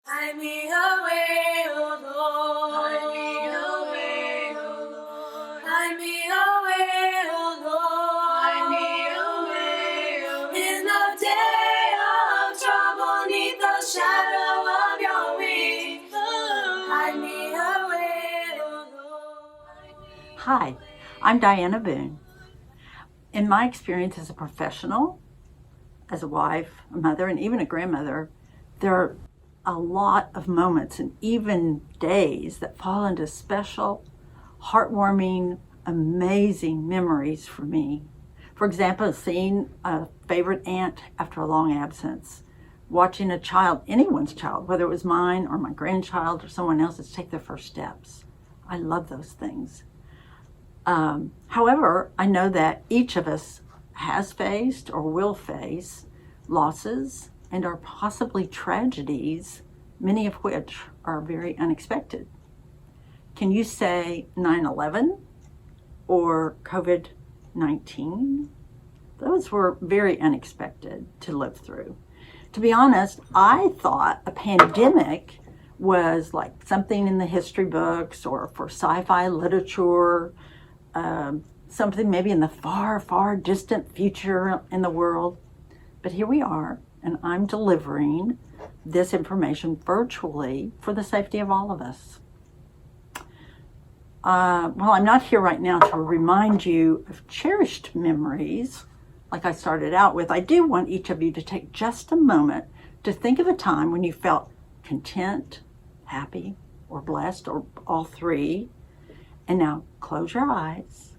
Hide me away, oh Lord. Hide me away, oh Lord. Hide me away, oh Lord. Hide me away, oh Lord. In the day of trouble, 'neath the shadow of your wings. Hide me away, oh Lord. Hi, I'm Diana Boone. In my experience as a professional, as a wife, a mother, and even a grandmother, there are a lot of moments and even days that fall into special, heartwarming, amazing memories for me. For example, seeing a favorite aunt after a long absence, watching a child, anyone's child, whether it was mine or my grandchild or someone else's, take their first steps. I love those things. However, I know that each of us has faced or will face losses and are possibly tragedies, many of which are very unexpected. Can you say 9/11 or COVID-19? Those were very unexpected to live through. To be honest, I thought a pandemic was like something in the history books or for sci-fi literature, something maybe in the far, far distant future in the world. But here we are, and I'm delivering this information virtually for the safety of all of us. Well, I'm not here right now to remind you of cherished memories like I started out with. I do want each of you to take just a moment to think of a time when you felt content, happy, or blessed, or all three. And now close your eyes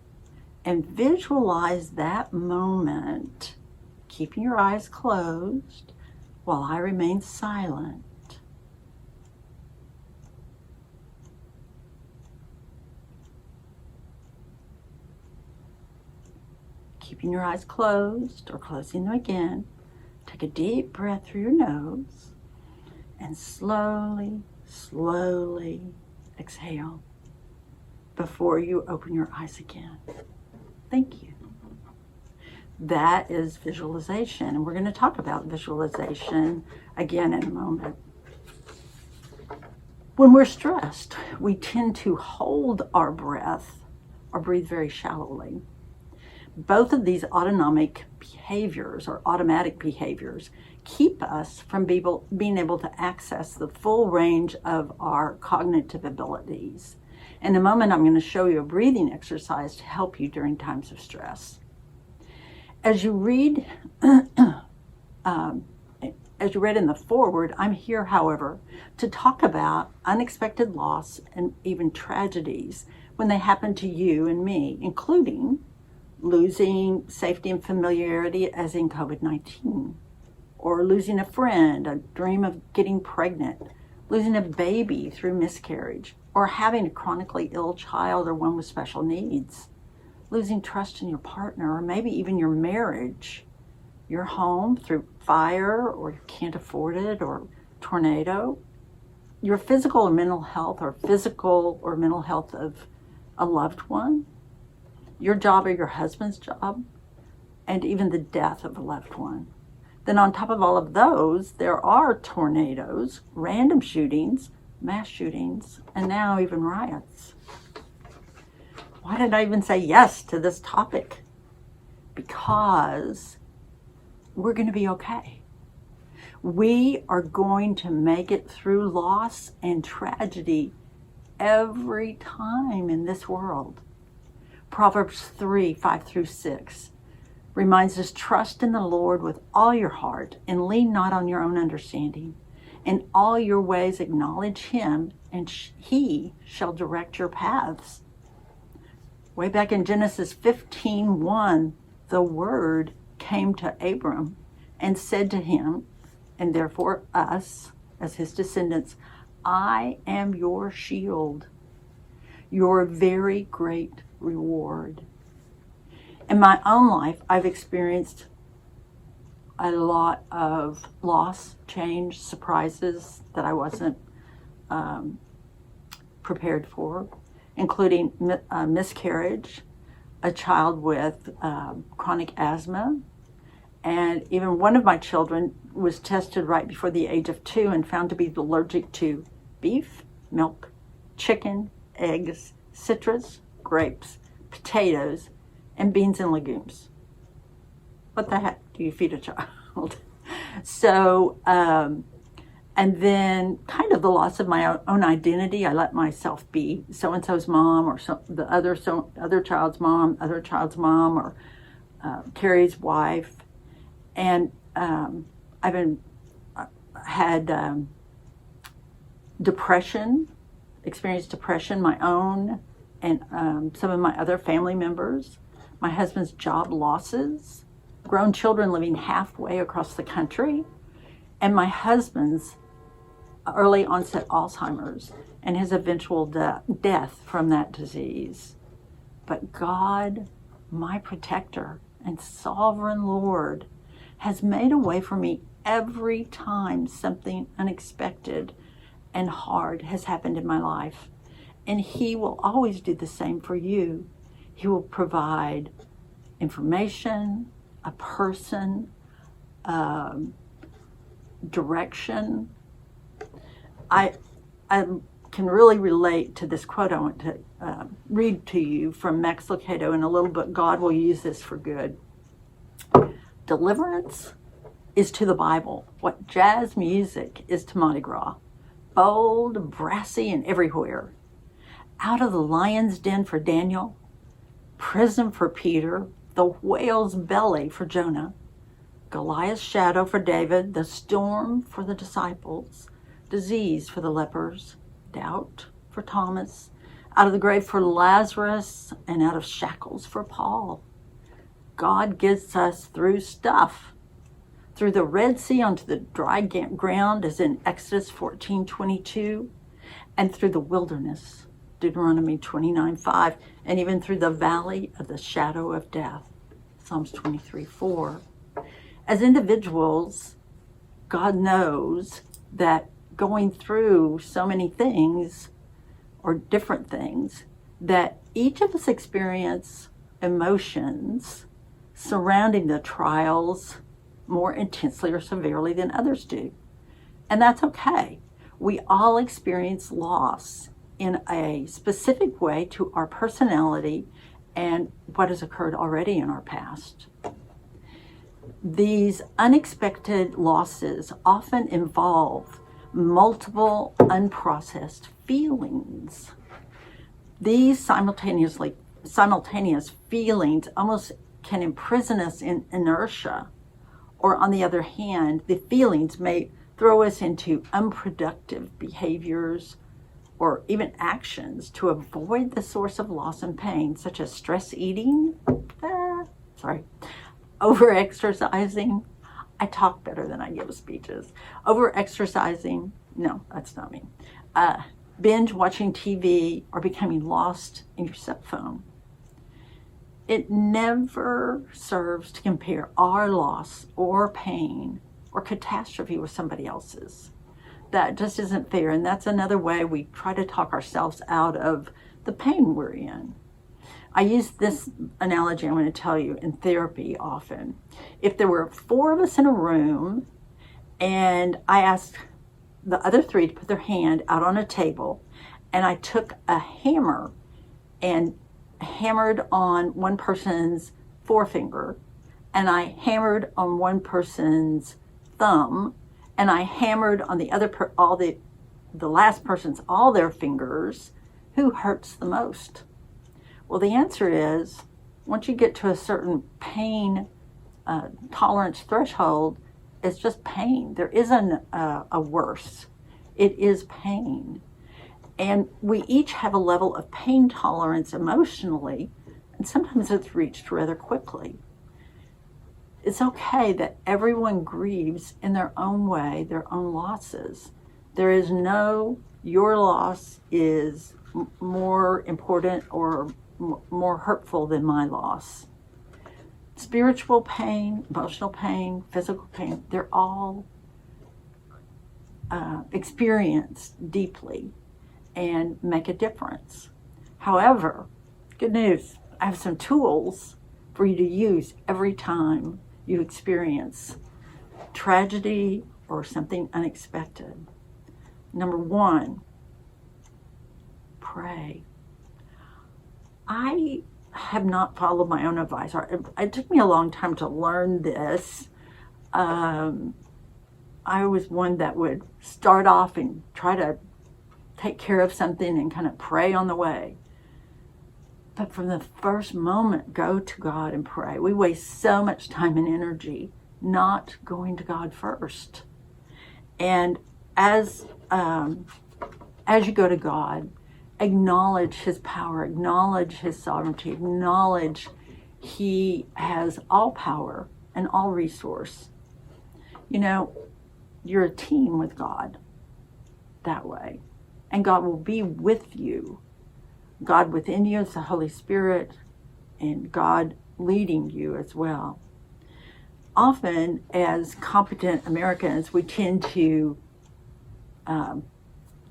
and visualize that moment, keeping your eyes closed while I remain silent. Keeping your eyes closed or closing them again, take a deep breath through your nose and slowly, slowly exhale before you open your eyes again. Thank you. That is visualization, and we're going to talk about visualization again in a moment. When we're stressed, we tend to hold our breath or breathe very shallowly. Both of these autonomic behaviors or automatic behaviors keep us from being able to access the full range of our cognitive abilities. In a moment, I'm going to show you a breathing exercise to help you during times of stress. As you read in the foreword, I'm here, however, to talk about unexpected loss and even tragedies when they happen to you and me, including losing safety and familiarity as in COVID-19, or losing a friend, a dream of getting pregnant, losing a baby through miscarriage, or having a chronically ill child or one with special needs, losing trust in your partner, or maybe even your marriage, your home through fire, or you can't afford it, or tornado, your physical or mental health of a loved one, your job or your husband's job, and even the death of a loved one. Then on top of all of those, there are tornadoes, random shootings, mass shootings, and now even riots. Why did I even say yes to this topic? Because we're going to be okay. We are going to make it through loss and tragedy every time in this world. Proverbs 3:5-6 reminds us, trust in the Lord with all your heart and lean not on your own understanding. In all your ways acknowledge him, and he shall direct your paths. Way back in Genesis 15:1, the word came to Abram and said to him, and therefore us as his descendants, I am your shield, your very great reward. In my own life, I've experienced a lot of loss, change, surprises that I wasn't prepared for, including miscarriage, a child with chronic asthma, And even one of my children was tested right before the age of 2 and found to be allergic to beef, milk, chicken, eggs, citrus, grapes, potatoes, and beans and legumes. What the heck do you feed a child? So, and then kind of the loss of my own identity. I let myself be so-and-so's mom, or the other child's mom, or Carrie's wife. And I've had experienced depression, my own, and some of my other family members. My husband's job losses, grown children living halfway across the country, and my husband's early onset Alzheimer's and his eventual death from that disease. But God, my protector and sovereign Lord, has made a way for me every time something unexpected and hard has happened in my life. And He will always do the same for you. He will provide information, a person, direction. I can really relate to this quote I want to read to you from Max Lucado in a little book, God Will Use This for Good. Deliverance is to the Bible what jazz music is to Mardi Gras. Bold, brassy, and everywhere. Out of the lion's den for Daniel, prison for Peter, the whale's belly for Jonah, Goliath's shadow for David, the storm for the disciples, disease for the lepers, doubt for Thomas, out of the grave for Lazarus, and out of shackles for Paul. God gets us through stuff. Through the Red Sea onto the dry ground, as in Exodus 14:22, and through the wilderness, Deuteronomy 29:5, and even through the valley of the shadow of death, Psalms 23:4. As individuals, God knows that going through so many things, or different things, that each of us experience emotions surrounding the trials more intensely or severely than others do. And that's okay. We all experience loss in a specific way to our personality and what has occurred already in our past. These unexpected losses often involve multiple unprocessed feelings. These simultaneous feelings almost can imprison us in inertia. Or on the other hand, the feelings may throw us into unproductive behaviors or even actions to avoid the source of loss and pain, such as stress eating, over-exercising. I talk better than I give speeches. Over-exercising, no, that's not me. Binge watching TV or becoming lost in your cell phone. It never serves to compare our loss or pain or catastrophe with somebody else's. That just isn't fair, and that's another way we try to talk ourselves out of the pain we're in. I use this analogy I'm going to tell you in therapy often. If there were 4 of us in a room and I asked the other 3 to put their hand out on a table, and I took a hammer and hammered on one person's forefinger, and I hammered on one person's thumb, and I hammered on the other the last person's all their fingers, who hurts the most? Well, the answer is, once you get to a certain pain tolerance threshold, it's just pain. There isn't a worse. It is pain. And we each have a level of pain tolerance emotionally, and sometimes it's reached rather quickly. It's okay that everyone grieves in their own way, their own losses. There is no, your loss is more important or more hurtful than my loss. Spiritual pain, emotional pain, physical pain, they're all experienced deeply and make a difference. However, good news, I have some tools for you to use every time you experience tragedy or something unexpected. Number one, pray. I have not followed my own advice. It took me a long time to learn this. I was one that would start off and try to take care of something and kind of pray on the way. But from the first moment, go to God and pray. We waste so much time and energy not going to God first. And as you go to God, acknowledge His power, acknowledge His sovereignty, acknowledge He has all power and all resource. You know, you're a team with God that way. And God will be with you. God within you is the Holy Spirit, and God leading you as well. Often, as competent Americans, we tend to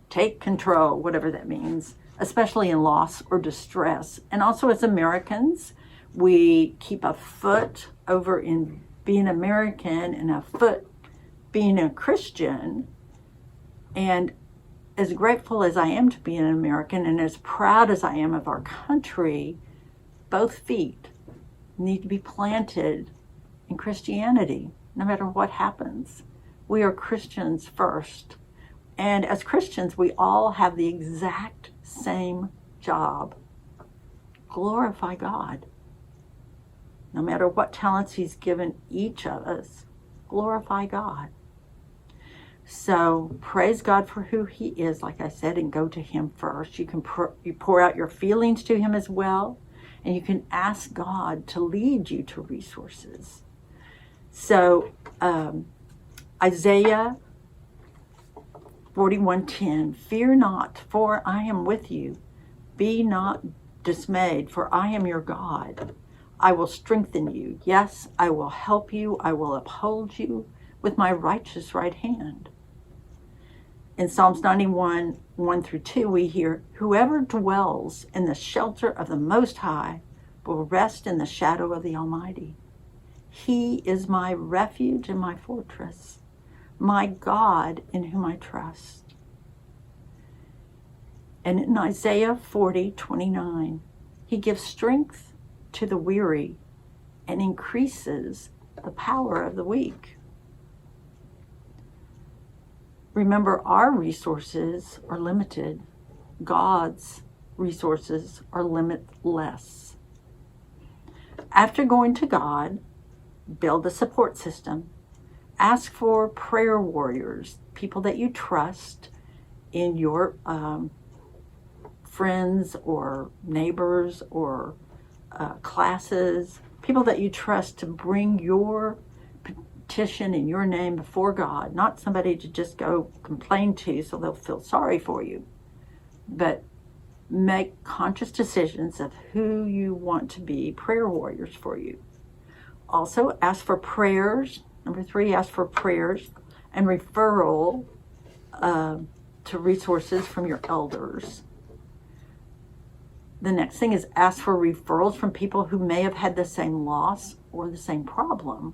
take control, whatever that means, especially in loss or distress. And also as Americans, we keep a foot over in being American and a foot being a Christian. And as grateful as I am to be an American and as proud as I am of our country, both feet need to be planted in Christianity, no matter what happens. We are Christians first. And as Christians, we all have the exact same job. Glorify God. No matter what talents He's given each of us, glorify God. So praise God for who He is, like I said, and go to Him first. You can you pour out your feelings to Him as well, and you can ask God to lead you to resources. So Isaiah 41:10, fear not, for I am with you. Be not dismayed, for I am your God. I will strengthen you. Yes, I will help you. I will uphold you with my righteous right hand. In Psalms 91, 1-2, we hear, whoever dwells in the shelter of the Most High will rest in the shadow of the Almighty. He is my refuge and my fortress, my God in whom I trust. And in Isaiah 40:29, He gives strength to the weary and increases the power of the weak. Remember, our resources are limited. God's resources are limitless. After going to God, build a support system. Ask for prayer warriors, people that you trust in your friends or neighbors or classes, people that you trust to bring your petition in your name before God, not somebody to just go complain to so they'll feel sorry for you, but make conscious decisions of who you want to be prayer warriors for you. Also, ask for prayers. Number 3, ask for prayers and referral to resources from your elders. The next thing is ask for referrals from people who may have had the same loss or the same problem.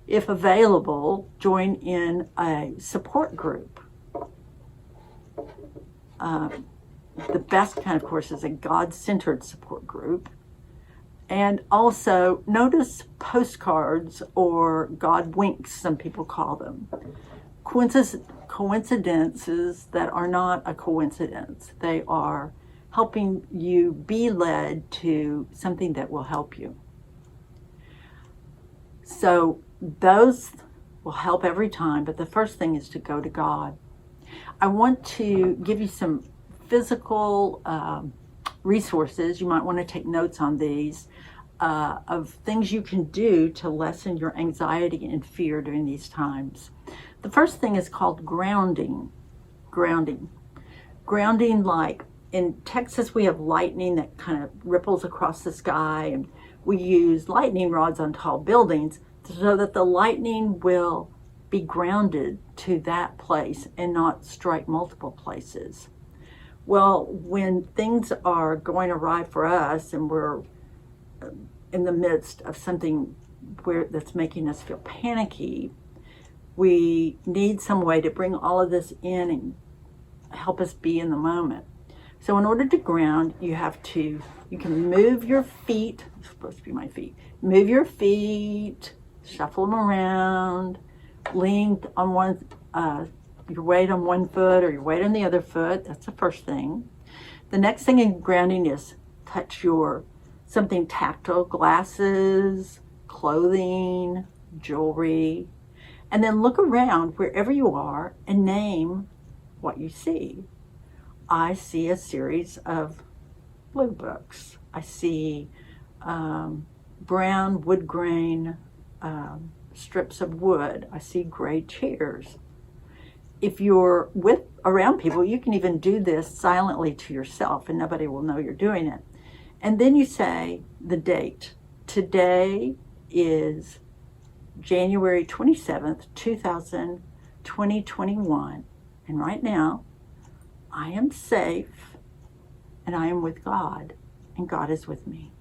If available, join in a support group. The best kind, of course, is a God-centered support group. And also, notice postcards, or God winks, some people call them. Coincidences that are not a coincidence. They are helping you be led to something that will help you. So those will help every time, but the first thing is to go to God. I want to give you some physical resources. You might want to take notes on these, of things you can do to lessen your anxiety and fear during these times. The first thing is called grounding. Grounding, like in Texas, we have lightning that kind of ripples across the sky, and we use lightning rods on tall buildings so that the lightning will be grounded to that place and not strike multiple places. Well, when things are going awry for us and we're in the midst of something that's making us feel panicky, we need some way to bring all of this in and help us be in the moment. So in order to ground, you can move your feet. It's supposed to be my feet. Move your feet, shuffle them around, lean on your weight on one foot or your weight on the other foot. That's the first thing. The next thing in grounding is touch something tactile, glasses, clothing, jewelry, and then look around wherever you are and name what you see. I see a series of blue books. I see brown wood grain strips of wood. I see gray chairs. If you're around people, you can even do this silently to yourself and nobody will know you're doing it. And then you say the date. Today is January 27th, 2021. And right now, I am safe and I am with God and God is with me.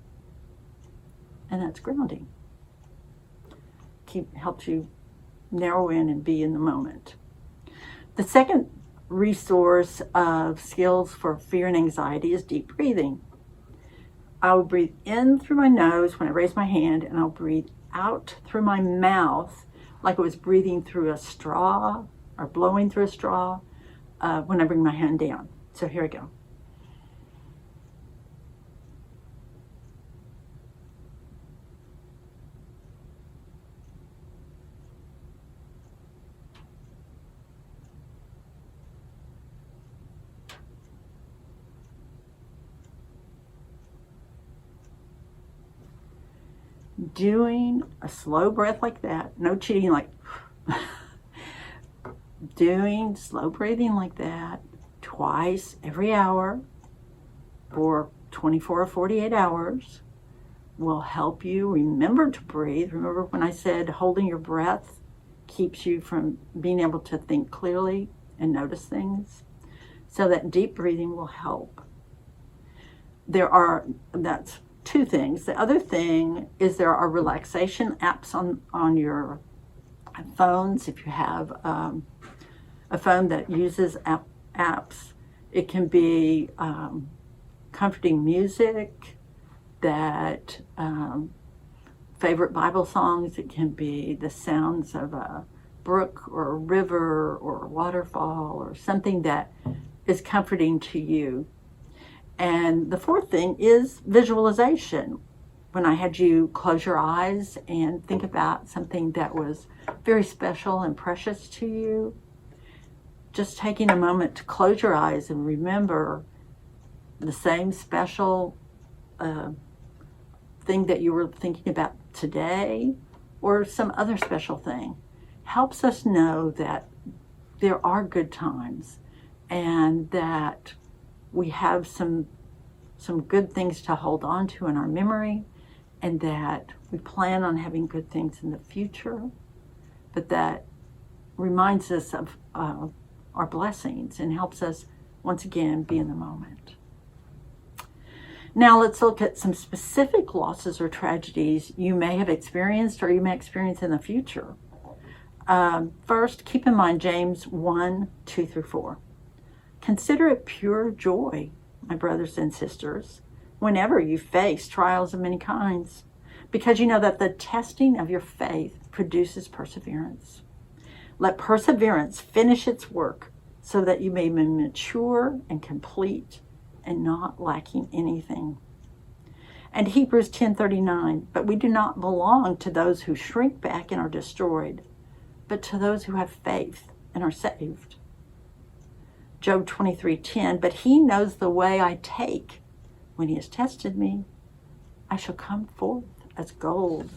And that's grounding. Helps you narrow in and be in the moment. The second resource of skills for fear and anxiety is deep breathing. I will breathe in through my nose when I raise my hand, and I'll breathe out through my mouth like it was breathing through a straw or blowing through a straw when I bring my hand down. So here we go. Doing a slow breath like that, no cheating, like doing slow breathing like that twice every hour for 24 or 48 hours will help you remember to breathe. Remember when I said holding your breath keeps you from being able to think clearly and notice things? So that deep breathing will help. That's two things. The other thing is there are relaxation apps on your phones. If you have a phone that uses apps, it can be comforting music, that favorite Bible songs. It can be the sounds of a brook or a river or a waterfall or something that is comforting to you. And the fourth thing is visualization. When I had you close your eyes and think about something that was very special and precious to you, just taking a moment to close your eyes and remember the same special thing that you were thinking about today or some other special thing helps us know that there are good times and that we have some good things to hold on to in our memory, and that we plan on having good things in the future, but that reminds us of our blessings and helps us once again be in the moment. Now let's look at some specific losses or tragedies you may have experienced or you may experience in the future. First, keep in mind James 1:2-4. Consider it pure joy, my brothers and sisters, whenever you face trials of many kinds, because you know that the testing of your faith produces perseverance. Let perseverance finish its work so that you may be mature and complete and not lacking anything. And Hebrews 10:39, but we do not belong to those who shrink back and are destroyed, but to those who have faith and are saved. Job 23:10, but he knows the way I take. When he has tested me, I shall come forth as gold.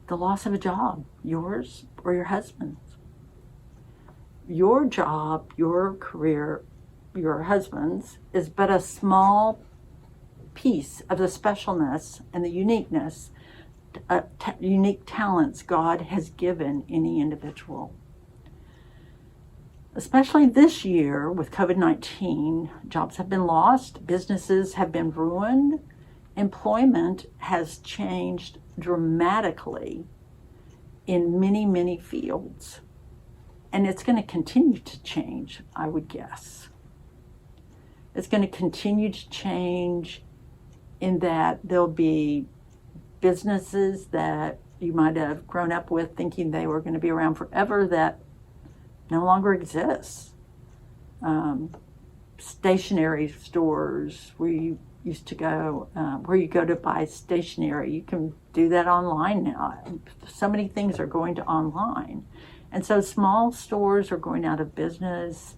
The loss of a job, yours or your husband's. Your job, your career, your husband's, is but a small piece of the specialness and the uniqueness, unique talents God has given any individual. Especially this year with COVID-19, jobs have been lost, businesses have been ruined, employment has changed dramatically in many, many fields. And it's going to continue to change, I would guess. It's going to continue to change in that there'll be businesses that you might have grown up with thinking they were going to be around forever that no longer exists. Stationery stores where you used to go, where you go to buy stationery, you can do that online now. So many things are going to online. And so small stores are going out of business.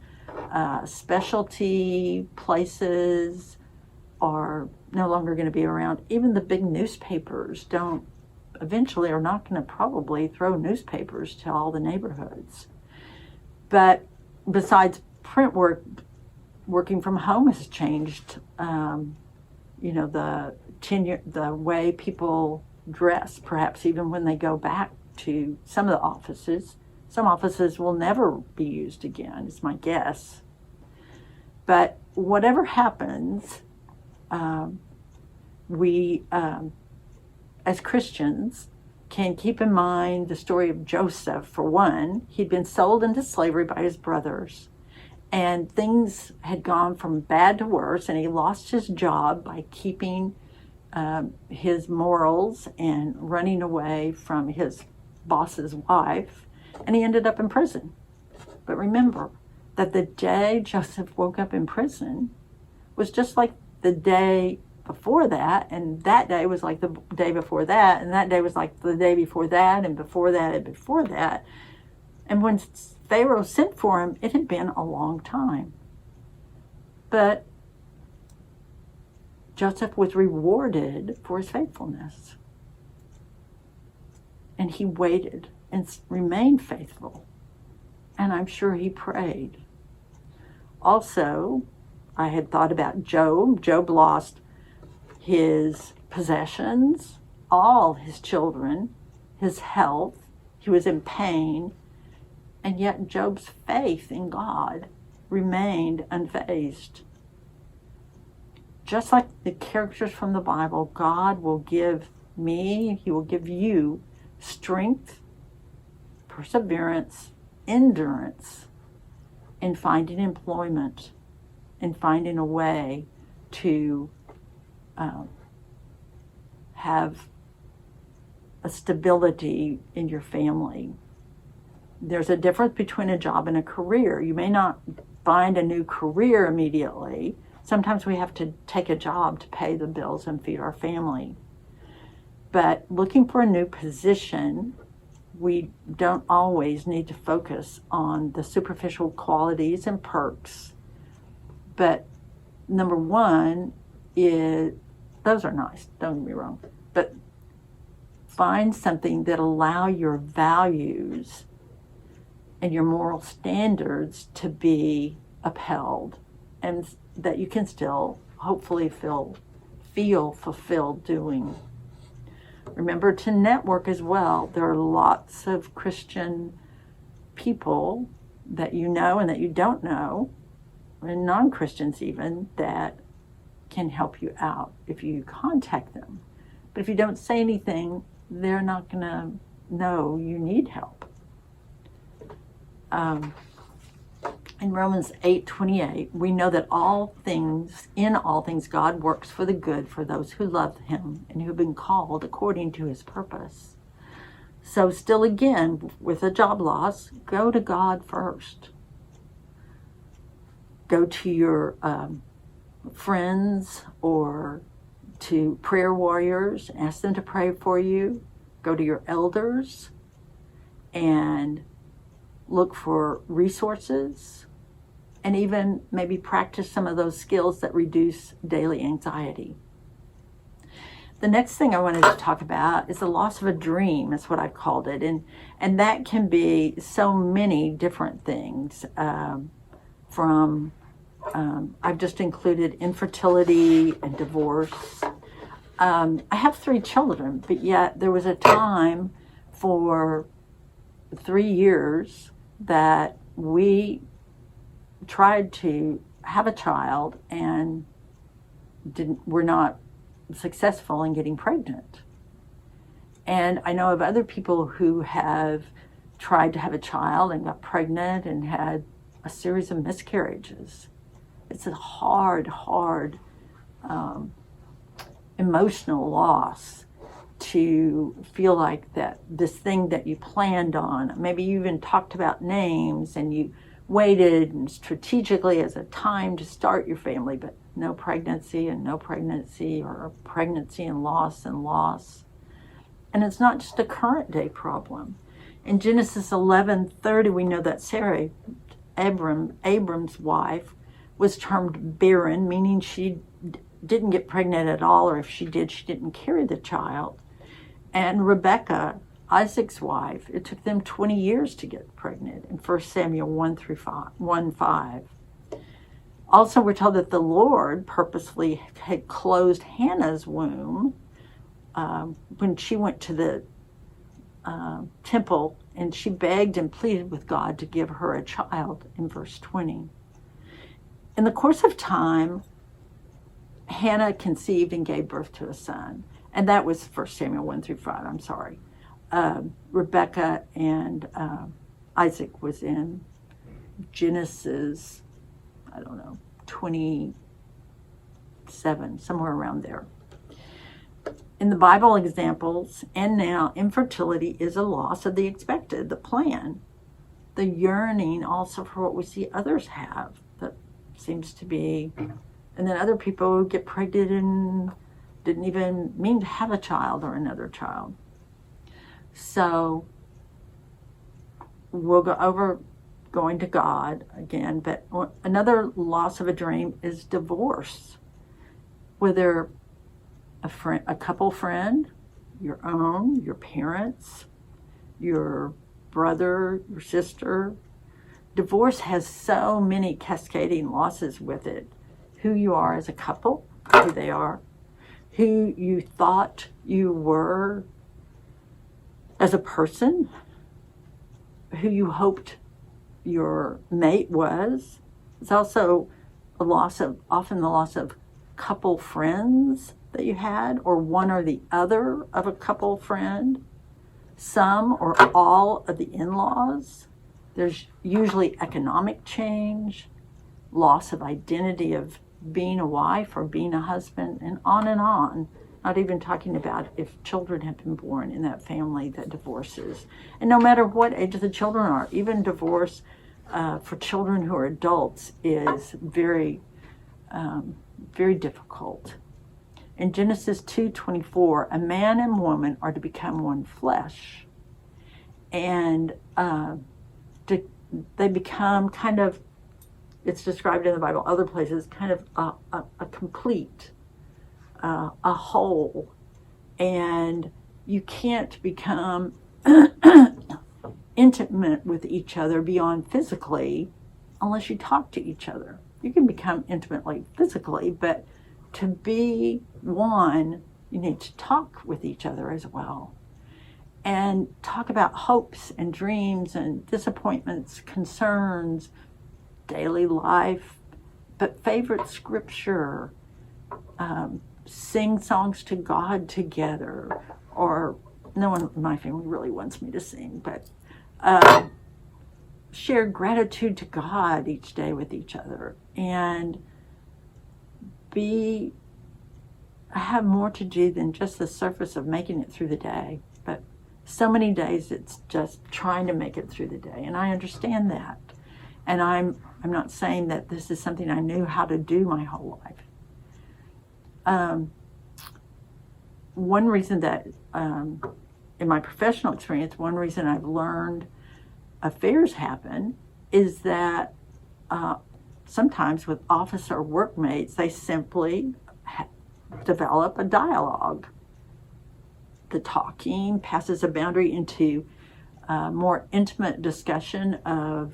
Specialty places are no longer going to be around. Even the big newspapers eventually are not going to probably throw newspapers to all the neighborhoods. But besides print work, working from home has changed, the way people dress, perhaps even when they go back to some of the offices. Some offices will never be used again, is my guess. But whatever happens, we, as Christians, can keep in mind the story of Joseph. For one, he'd been sold into slavery by his brothers, and things had gone from bad to worse, and he lost his job by keeping his morals and running away from his boss's wife, and he ended up in prison. But remember that the day Joseph woke up in prison was just like the day before that, and that day was like the day before that, and that day was like the day before that, and before that, and before that. And when Pharaoh sent for him, it had been a long time. But Joseph was rewarded for his faithfulness. And he waited and remained faithful. And I'm sure he prayed. Also, I had thought about Job. Job lost his possessions, all his children, his health. He was in pain. And yet Job's faith in God remained unfazed. Just like the characters from the Bible, God will give me, he will give you strength, perseverance, endurance in finding employment, in finding a way to have a stability in your family. There's a difference between a job and a career. You may not find a new career immediately. Sometimes we have to take a job to pay the bills and feed our family. But looking for a new position, we don't always need to focus on the superficial qualities and perks. But number one is, those are nice, don't get me wrong, but find something that allow your values and your moral standards to be upheld, and that you can still hopefully feel fulfilled doing. Remember to network as well. There are lots of Christian people that you know and that you don't know, and non-Christians even, that can help you out if you contact them. But if you don't say anything, they're not going to know you need help. In Romans 8:28, we know that in all things, God works for the good for those who love him and who have been called according to his purpose. So still again, with a job loss, go to God first. Go to your friends or to prayer warriors, ask them to pray for you. Go to your elders and look for resources, and even maybe practice some of those skills that reduce daily anxiety. The next thing I wanted to talk about is the loss of a dream, is what I've called it. And that can be so many different things. I've just included infertility and divorce. I have 3 children, but yet there was a time for 3 years that we tried to have a child and were not successful in getting pregnant. And I know of other people who have tried to have a child and got pregnant and had a series of miscarriages. It's a hard, emotional loss to feel like that this thing that you planned on, maybe you even talked about names and you waited and strategically as a time to start your family, but no pregnancy and no pregnancy, or pregnancy and loss and loss. And it's not just a current day problem. In Genesis 11:30, we know that Sarah, Abram's wife, was termed barren, meaning she didn't get pregnant at all, or if she did, she didn't carry the child. And Rebecca, Isaac's wife, it took them 20 years to get pregnant in 1 Samuel 1:5. Also, we're told that the Lord purposely had closed Hannah's womb when she went to the temple, and she begged and pleaded with God to give her a child in verse 20. In the course of time, Hannah conceived and gave birth to a son. And that was 1 Samuel 1-5, I'm sorry. Rebecca and Isaac was in Genesis, 27, somewhere around there. In the Bible examples, and now, infertility is a loss of the expected, the plan, the yearning also for what we see others have. That seems to be, and then other people get pregnant and didn't even mean to have a child or another child. So we'll go over going to God again, but another loss of a dream is divorce. Whether a couple friend, your own, your parents, your brother, your sister. Divorce has so many cascading losses with it. Who you are as a couple, who they are, who you thought you were as a person, who you hoped your mate was. It's also often the loss of couple friends that you had, or one or the other of a couple friend, some or all of the in-laws. There's usually economic change, loss of identity of being a wife or being a husband, and on and on. Not even talking about if children have been born in that family that divorces. And no matter what age the children are, even divorce for children who are adults is very, very difficult. In Genesis 2:24, a man and woman are to become one flesh. And they become kind of, it's described in the Bible, other places, kind of a complete, a whole. And you can't become intimate with each other beyond physically unless you talk to each other. You can become intimately physically, but to be one, you need to talk with each other as well. And talk about hopes and dreams and disappointments, concerns, daily life, but favorite scripture, sing songs to God together, or no one in my family really wants me to sing, but share gratitude to God each day with each other, and have more to do than just the surface of making it through the day. But so many days it's just trying to make it through the day, and I understand that. And I'm not saying that this is something I knew how to do my whole life. One reason that, in my professional experience, one reason I've learned affairs happen is that sometimes with office or workmates, they simply develop a dialogue. The talking passes a boundary into more intimate discussion of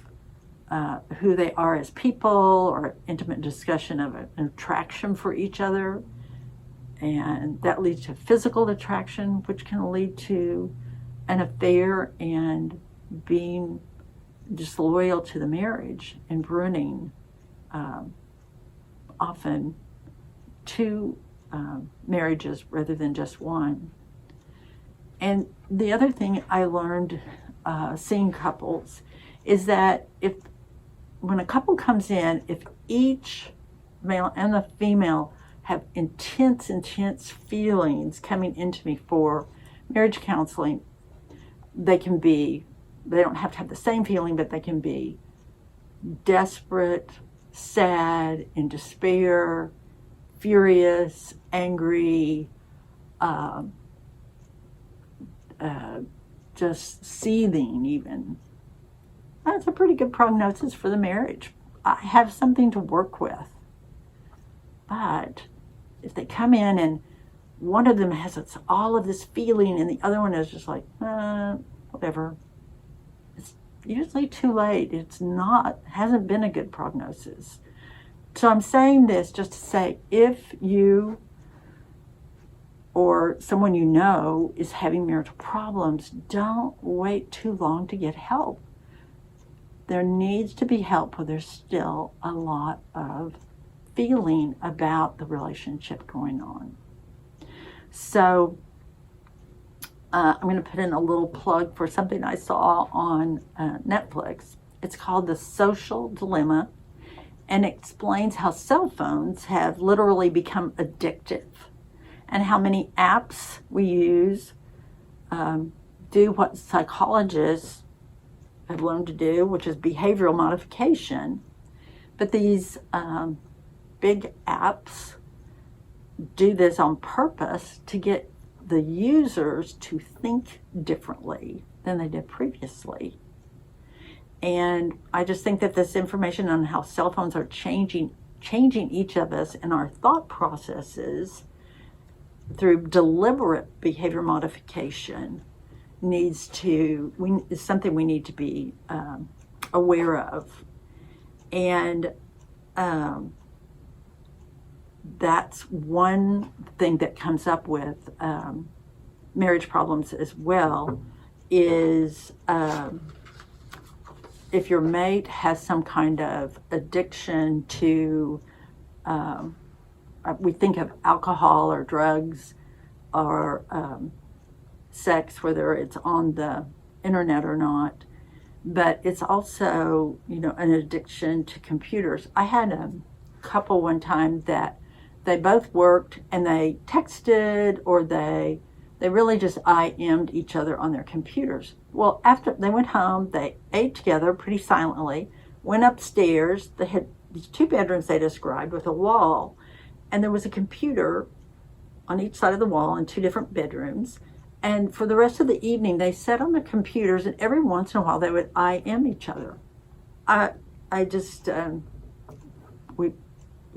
who they are as people, or intimate discussion of an attraction for each other. And that leads to physical attraction, which can lead to an affair and being disloyal to the marriage and ruining often two marriages rather than just one. And the other thing I learned seeing couples is that when a couple comes in, if each male and the female have intense feelings coming into me for marriage counseling, they don't have to have the same feeling, but they can be desperate, sad, in despair, furious, angry, just seething even. That's a pretty good prognosis for the marriage. I have something to work with. But if they come in and one of them has all of this feeling and the other one is just like, whatever, it's usually too late. Hasn't been a good prognosis. So I'm saying this just to say, if you or someone you know is having marital problems, don't wait too long to get help. There needs to be help where there's still a lot of feeling about the relationship going on. So I'm going to put in a little plug for something I saw on Netflix. It's called The Social Dilemma, and it explains how cell phones have literally become addictive and how many apps we use do what psychologists have learned to do, which is behavioral modification. But these big apps do this on purpose to get the users to think differently than they did previously. And I just think that this information on how cell phones are changing each of us and our thought processes through deliberate behavior modification is something we need to be aware of. And that's one thing that comes up with marriage problems as well, is if your mate has some kind of addiction to, we think of alcohol or drugs or sex, whether it's on the internet or not, but it's also, an addiction to computers. I had a couple one time that they both worked and they texted, or they really just IM'd each other on their computers. Well, after they went home, they ate together pretty silently, went upstairs. They had these 2 bedrooms they described with a wall, and there was a computer on each side of the wall in 2 different bedrooms. And for the rest of the evening, they sat on their computers, and every once in a while they would IM each other. We've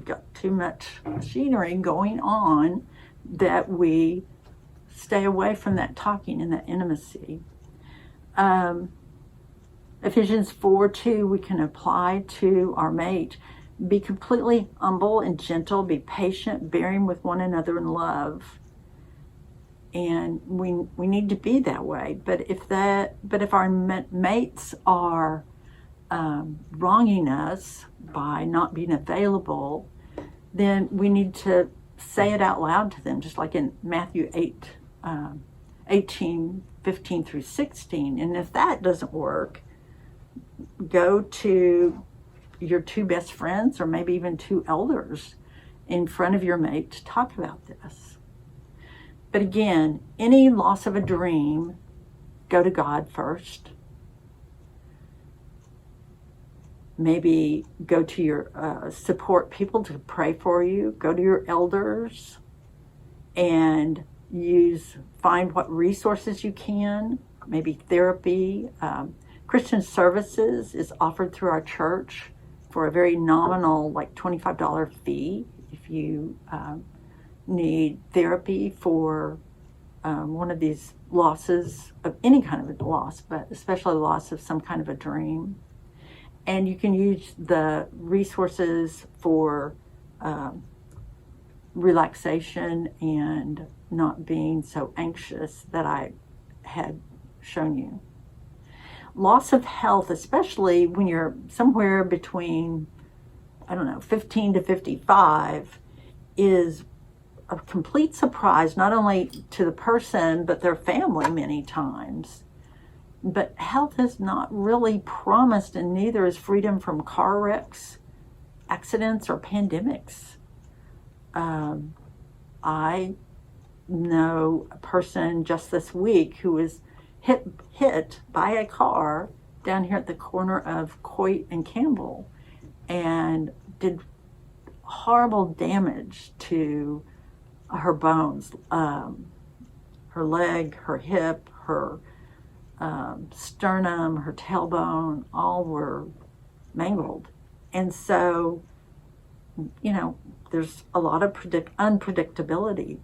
got too much machinery going on that we stay away from that talking and that intimacy. Ephesians 4:2 we can apply to our mate. Be completely humble and gentle, be patient, bearing with one another in love. And we need to be that way. But if our mates are wronging us by not being available, then we need to say it out loud to them, just like in Matthew 18:15 through 16. And if that doesn't work, go to your 2 best friends, or maybe even 2 elders in front of your mate to talk about this. But again, any loss of a dream, go to God first. Maybe go to your support people to pray for you. Go to your elders and find what resources you can, maybe therapy. Christian Services is offered through our church for a very nominal, like $25 fee if you need therapy for one of these losses, of any kind of a loss, but especially loss of some kind of a dream. And you can use the resources for relaxation and not being so anxious that I had shown you. Loss of health, especially when you're somewhere between, 15 to 55, is a complete surprise, not only to the person, but their family many times. But health is not really promised, and neither is freedom from car wrecks, accidents, or pandemics. I know a person just this week who was hit by a car down here at the corner of Coit and Campbell, and did horrible damage to her bones, her leg, her hip, her sternum, her tailbone, all were mangled. And so, there's a lot of unpredictability.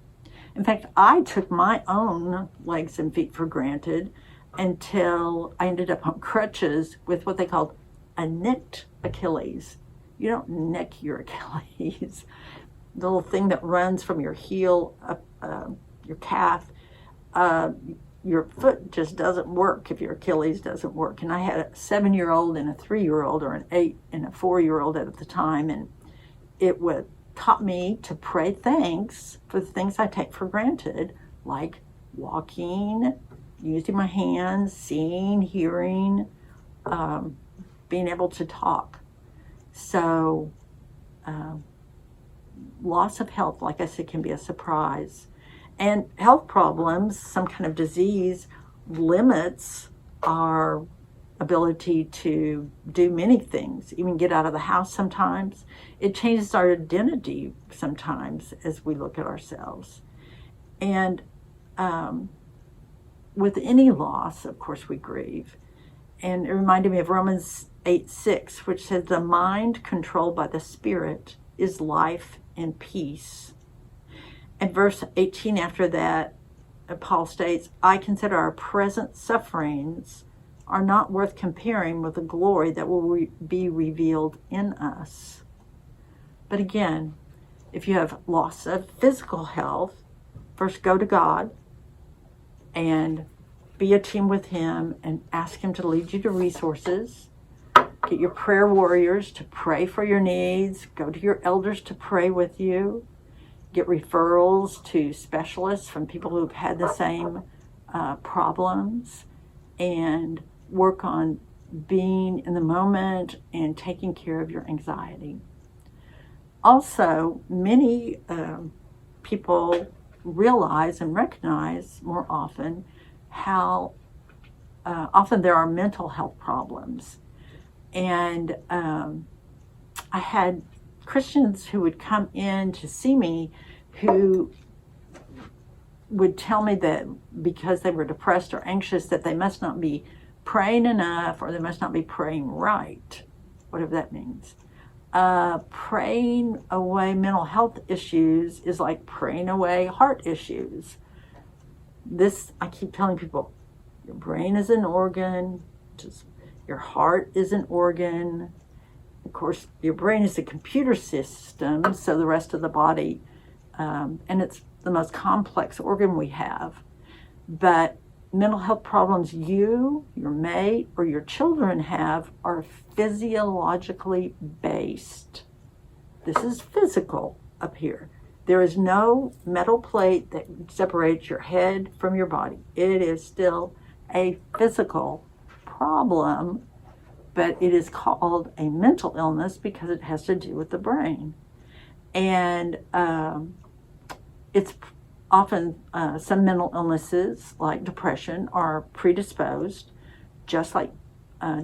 In fact, I took my own legs and feet for granted until I ended up on crutches with what they called a nicked Achilles. You don't nick your Achilles. The little thing that runs from your heel up your calf, your foot just doesn't work if your Achilles doesn't work. And I had a 7-year-old and a 3-year-old, or an 8 and a 4-year-old at the time, and it taught me to pray thanks for the things I take for granted, like walking, using my hands, seeing, hearing, being able to talk. So loss of health, like I said, can be a surprise. And health problems, some kind of disease, limits our ability to do many things, even get out of the house sometimes. It changes our identity sometimes as we look at ourselves. And with any loss, of course, we grieve. And it reminded me of Romans 8:6, which says, the mind controlled by the Spirit is life and peace. And verse 18 after that, Paul states, I consider our present sufferings are not worth comparing with the glory that will be revealed in us. But again, if you have loss of physical health, first go to God and be a team with Him and ask Him to lead you to resources. Get your prayer warriors to pray for your needs. Go to your elders to pray with you. Get referrals to specialists from people who've had the same problems, and work on being in the moment and taking care of your anxiety. Also, many people realize and recognize more often how often there are mental health problems. And I had Christians who would come in to see me who would tell me that because they were depressed or anxious that they must not be praying enough, or they must not be praying right, whatever that means. Praying away mental health issues is like praying away heart issues. This, I keep telling people, your brain is an organ, your heart is an organ. Of course, your brain is a computer system, so the rest of the body, and it's the most complex organ we have. But mental health problems you, your mate, or your children have are physiologically based. This is physical up here. There is no metal plate that separates your head from your body. It is still a physical problem, but it is called a mental illness because it has to do with the brain. And it's often some mental illnesses like depression are predisposed, just like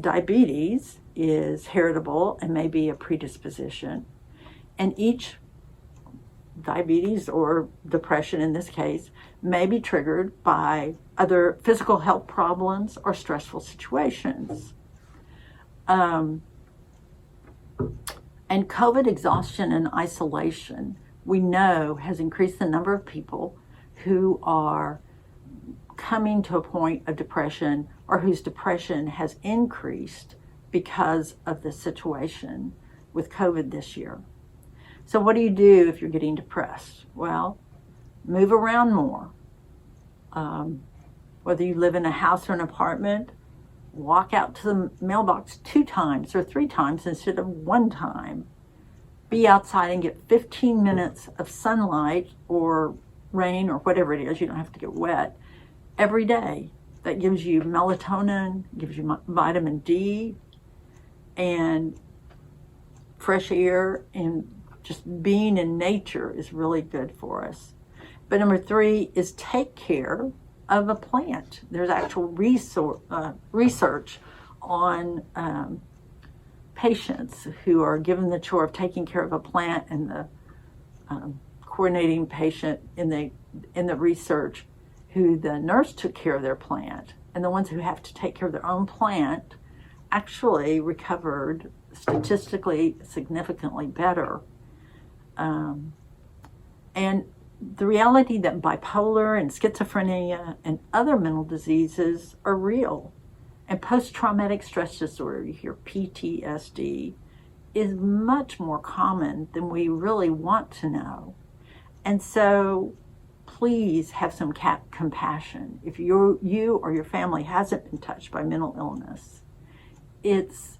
diabetes is heritable and may be a predisposition. And each diabetes, or depression in this case, may be triggered by other physical health problems or stressful situations. And COVID exhaustion and isolation, we know, has increased the number of people who are coming to a point of depression, or whose depression has increased because of the situation with COVID this year. So what do you do if you're getting depressed? Well, move around more. Whether you live in a house or an apartment, walk out to the mailbox 2 times or 3 times instead of 1 time. be outside and get 15 minutes of sunlight or rain or whatever it is, you don't have to get wet, every day. That gives you melatonin, gives you vitamin D, and fresh air, and just being in nature is really good for us. But number 3 is take care of a plant. There's actual research on patients who are given the chore of taking care of a plant, and the coordinating patient in the research who the nurse took care of their plant, and the ones who have to take care of their own plant actually recovered statistically significantly better. And the reality that bipolar and schizophrenia and other mental diseases are real. And post-traumatic stress disorder, you hear PTSD, is much more common than we really want to know. And so please have some compassion. If you or your family hasn't been touched by mental illness, it's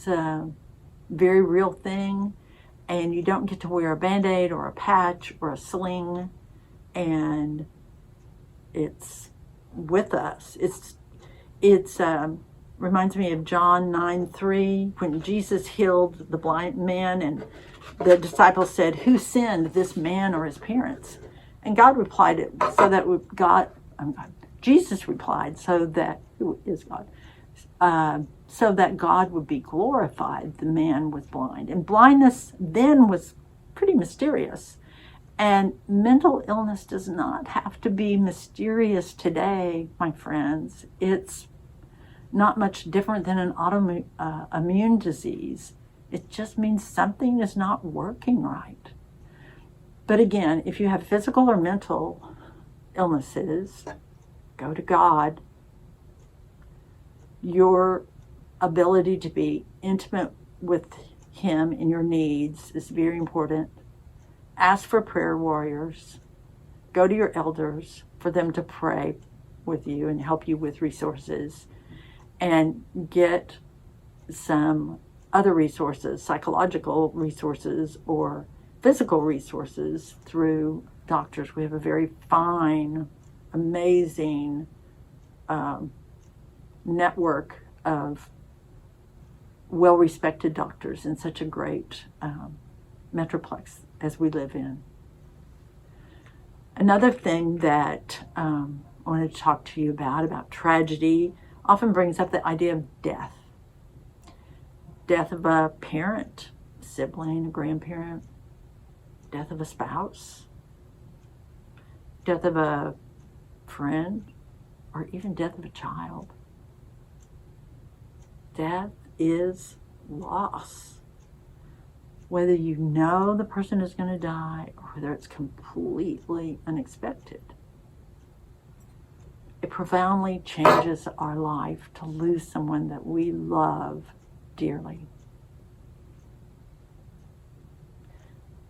a very real thing, and you don't get to wear a Band-Aid or a patch or a sling, and it's with us. It's reminds me of John 9:3, when Jesus healed the blind man, and the disciples said, "Who sinned, this man or his parents?" And God replied, Jesus replied, who is God? So that God would be glorified, the man was blind. And blindness then was pretty mysterious. And mental illness does not have to be mysterious today, my friends. It's not much different than an autoimmune disease. It just means something is not working right. But again, if you have physical or mental illnesses, go to God. Your ability to be intimate with Him in your needs is very important. Ask for prayer warriors. Go to your elders for them to pray with you and help you with resources. And get some other resources, psychological resources or physical resources, through doctors. We have a very fine, amazing network of well-respected doctors in such a great metroplex as we live in. Another thing that I wanted to talk to you about tragedy, often brings up the idea of death. Death of a parent, sibling, a grandparent, death of a spouse, death of a friend, or even death of a child. Death is loss. Whether you know the person is going to die or whether it's completely unexpected. It profoundly changes our life to lose someone that we love dearly.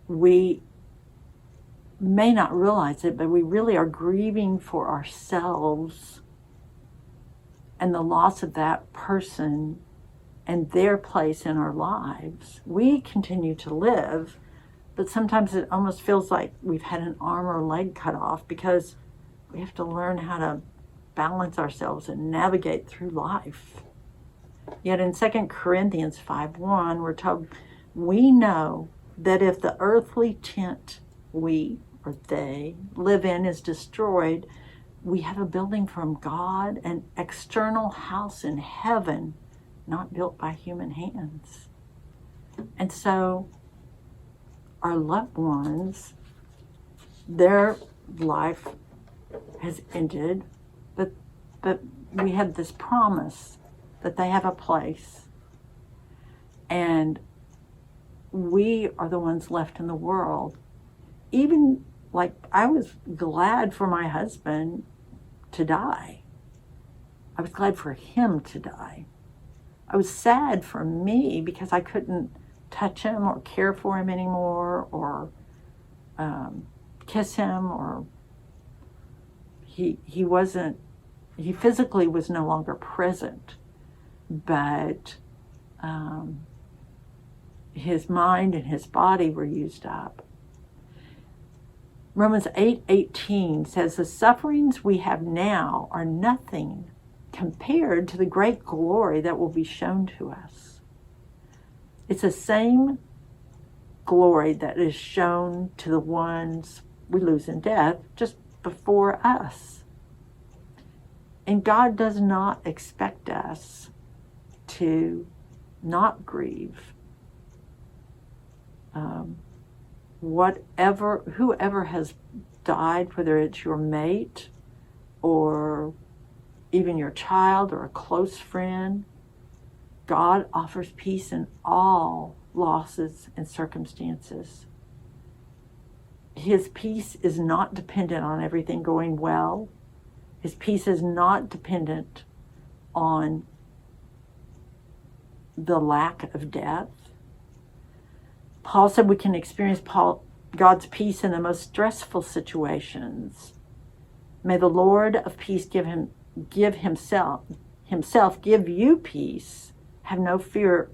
We may not realize it, but we really are grieving for ourselves and the loss of that person and their place in our lives. We continue to live, but sometimes it almost feels like we've had an arm or leg cut off, because we have to learn how to balance ourselves and navigate through life. Yet in 2 Corinthians 5:1, we're told, we know that if the earthly tent we, or they, live in is destroyed, we have a building from God, an external house in heaven, not built by human hands. And so our loved ones, their life has ended, but we have this promise that they have a place, and we are the ones left in the world. Even like, I was glad for my husband to die. I was glad for him to die. I was sad for me because I couldn't touch him or care for him anymore, or kiss him, or he physically was no longer present, but his mind and his body were used up. Romans 8:18 says, the sufferings we have now are nothing compared to the great glory that will be shown to us. It's the same glory that is shown to the ones we lose in death just before us. And God does not expect us to not grieve. Whoever has died, whether it's your mate or even your child or a close friend, God offers peace in all losses and circumstances. His peace is not dependent on everything going well. His peace is not dependent on the lack of death. Paul said we can experience God's peace in the most stressful situations. May the Lord of peace give himself give you peace. Have no fear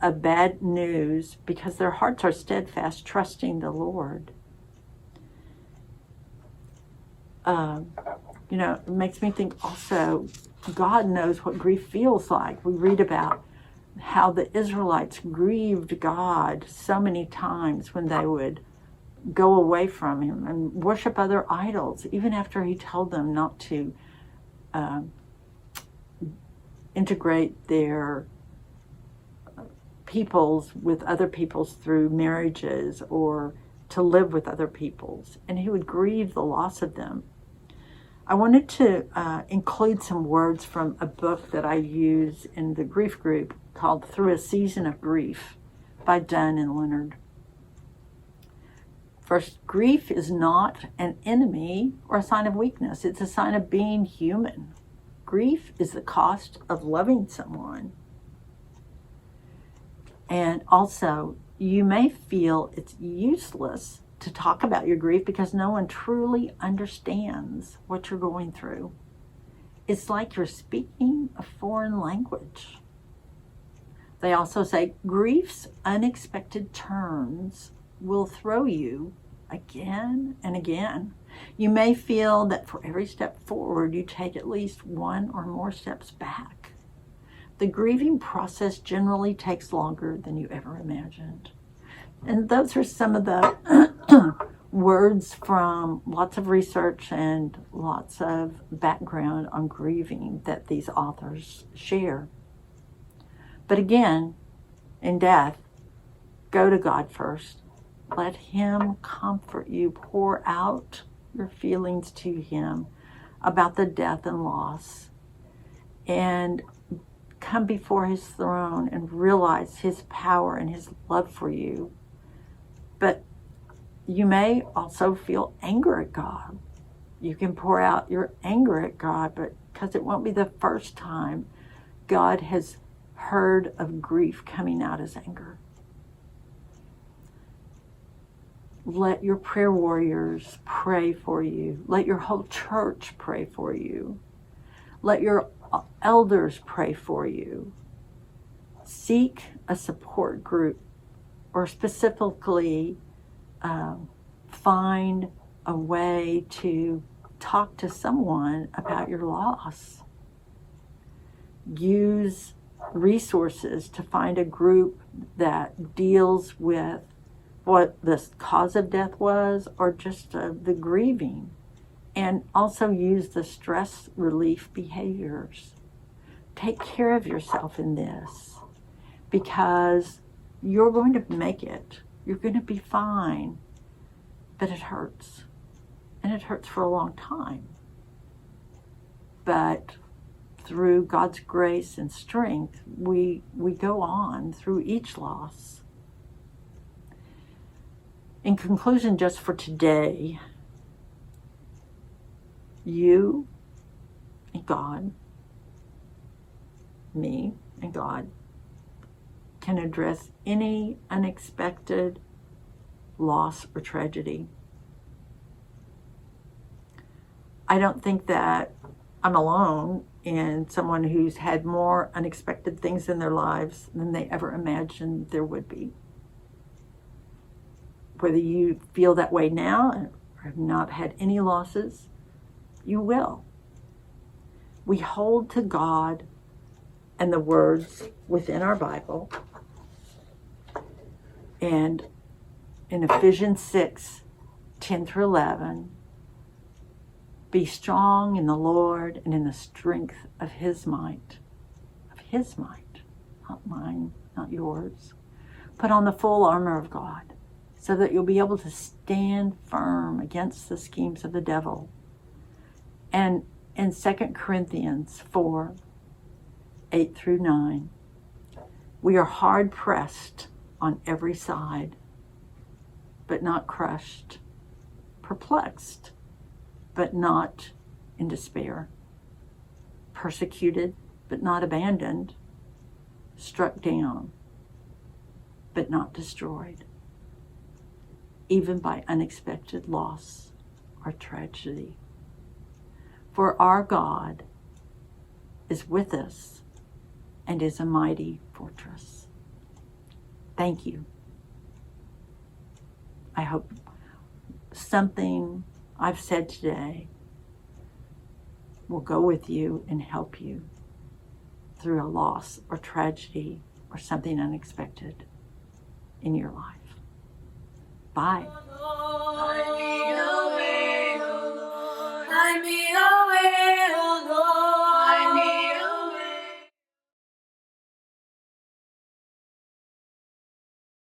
of bad news, because their hearts are steadfast, trusting the Lord. It makes me think also, God knows what grief feels like. We read about how the Israelites grieved God so many times when they would go away from him and worship other idols, even after he told them not to integrate their peoples with other peoples through marriages or to live with other peoples. And he would grieve the loss of them. I wanted to include some words from a book that I use in the grief group called Through a Season of Grief by Dunn and Leonard. First, grief is not an enemy or a sign of weakness. It's a sign of being human. Grief is the cost of loving someone. And also, you may feel it's useless to talk about your grief because no one truly understands what you're going through. It's like you're speaking a foreign language. They also say grief's unexpected turns will throw you again and again. You may feel that for every step forward, you take at least one or more steps back. The grieving process generally takes longer than you ever imagined. And those are some of the words from lots of research and lots of background on grieving that these authors share. But again, in death, go to God first. Let him comfort you. Pour out your feelings to him about the death and loss. And come before his throne and realize his power and his love for you. But you may also feel anger at God. You can pour out your anger at God, but because it won't be the first time God has heard of grief coming out as anger. Let your prayer warriors pray for you. Let your whole church pray for you. Let your elders pray for you. Seek a support group, or specifically find a way to talk to someone about your loss. Use resources to find a group that deals with what the cause of death was, or just the grieving. And also use the stress relief behaviors. Take care of yourself in this, because you're going to make it. You're going to be fine. But it hurts. And it hurts for a long time. But through God's grace and strength, we go on through each loss. In conclusion, just for today, you and God, me and God, can address any unexpected loss or tragedy. I don't think that I'm alone and someone who's had more unexpected things in their lives than they ever imagined there would be. Whether you feel that way now or have not had any losses, you will. We hold to God and the words within our Bible. And in Ephesians 6, 10 through 11, be strong in the Lord and in the strength of His might. Of His might, not mine, not yours. Put on the full armor of God so that you'll be able to stand firm against the schemes of the devil. And in 2 Corinthians 4, 8 through 9, we are hard pressed on every side, but not crushed, perplexed, but not in despair, persecuted, but not abandoned, struck down, but not destroyed, even by unexpected loss or tragedy. For our God is with us and is a mighty fortress. Thank you. I hope something I've said today will go with you and help you through a loss or tragedy or something unexpected in your life. Bye. Hide me away, oh Lord. Hide me away.